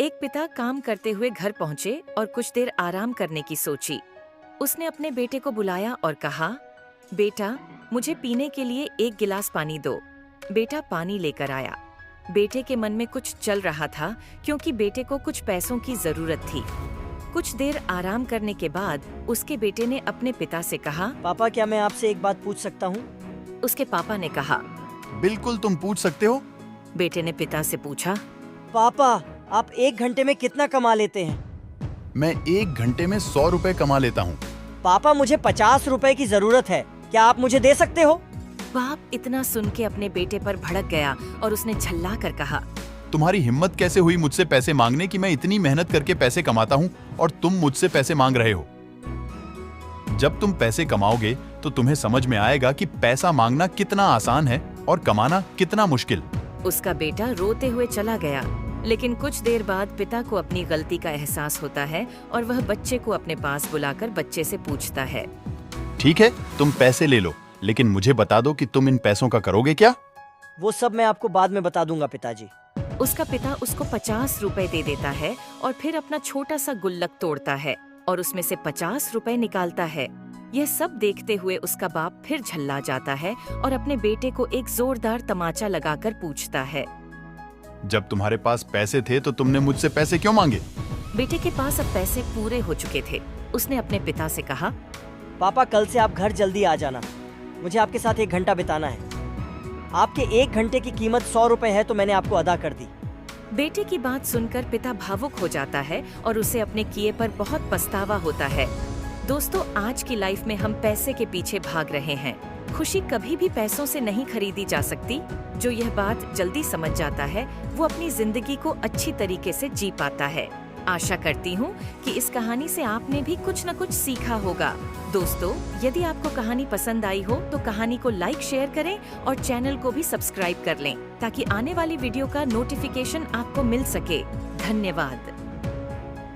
एक पिता काम करते हुए घर पहुंचे और कुछ देर आराम करने की सोची। उसने अपने बेटे को बुलाया और कहा, बेटा, मुझे पीने के लिए एक गिलास पानी दो। बेटा पानी लेकर आया। बेटे के मन में कुछ चल रहा था क्योंकि बेटे को कुछ पैसों की जरूरत थी। कुछ देर आराम करने के बाद उसके बेटे ने अपने पिता से कहा, पापा, क्या मैं आपसे एक बात पूछ सकता हूँ? उसके पापा ने कहा, बिल्कुल तुम पूछ सकते हो। बेटे ने पिता से पूछा, पापा, आप 1 घंटे में कितना कमा लेते हैं? मैं 1 घंटे में 100 रुपए कमा लेता हूँ। पापा, मुझे 50 रुपए की जरूरत है, क्या आप मुझे दे सकते हो? बाप इतना सुन के अपने बेटे पर भड़क गया और उसने झल्ला कर कहा, तुम्हारी हिम्मत कैसे हुई मुझसे पैसे मांगने की? मैं इतनी मेहनत करके पैसे कमाता हूँ और तुम मुझसे पैसे मांग रहे हो। जब तुम पैसे कमाओगे तो तुम्हें समझ में आएगा कि पैसा मांगना कितना आसान है और कमाना कितना मुश्किल। उसका बेटा रोते हुए चला गया। लेकिन कुछ देर बाद पिता को अपनी गलती का एहसास होता है और वह बच्चे को अपने पास बुलाकर बच्चे से पूछता है, ठीक है, तुम पैसे ले लो, लेकिन मुझे बता दो कि तुम इन पैसों का करोगे क्या? वो सब मैं आपको बाद में बता दूंगा पिताजी। उसका पिता उसको 50 रुपए दे देता है और फिर अपना छोटा सा गुल्लक तोड़ता है और उसमें से 50 रुपए निकालता है। यह सब देखते हुए उसका बाप फिर झल्ला जाता है और अपने बेटे को एक जोरदार तमाचा लगाकर पूछता है, जब तुम्हारे पास पैसे थे तो तुमने मुझसे पैसे क्यों मांगे? बेटे के पास अब पैसे पूरे हो चुके थे। उसने अपने पिता से कहा, पापा, कल से आप घर जल्दी आ जाना, मुझे आपके साथ 1 घंटा बिताना है। आपके 1 घंटे की कीमत 100 रुपए है तो मैंने आपको अदा कर दी। बेटे की बात सुनकर पिता भावुक हो जाता है और उसे अपने किए पर बहुत पछतावा होता है। दोस्तों, आज की लाइफ में हम पैसे के पीछे भाग रहे हैं। खुशी कभी भी पैसों से नहीं खरीदी जा सकती। जो यह बात जल्दी समझ जाता है वो अपनी जिंदगी को अच्छी तरीके से जी पाता है। आशा करती हूँ कि इस कहानी से आपने भी कुछ न कुछ सीखा होगा। दोस्तों, यदि आपको कहानी पसंद आई हो तो कहानी को लाइक शेयर करें और चैनल को भी सब्सक्राइब कर लें ताकि आने वाली वीडियो का नोटिफिकेशन आपको मिल सके। धन्यवाद।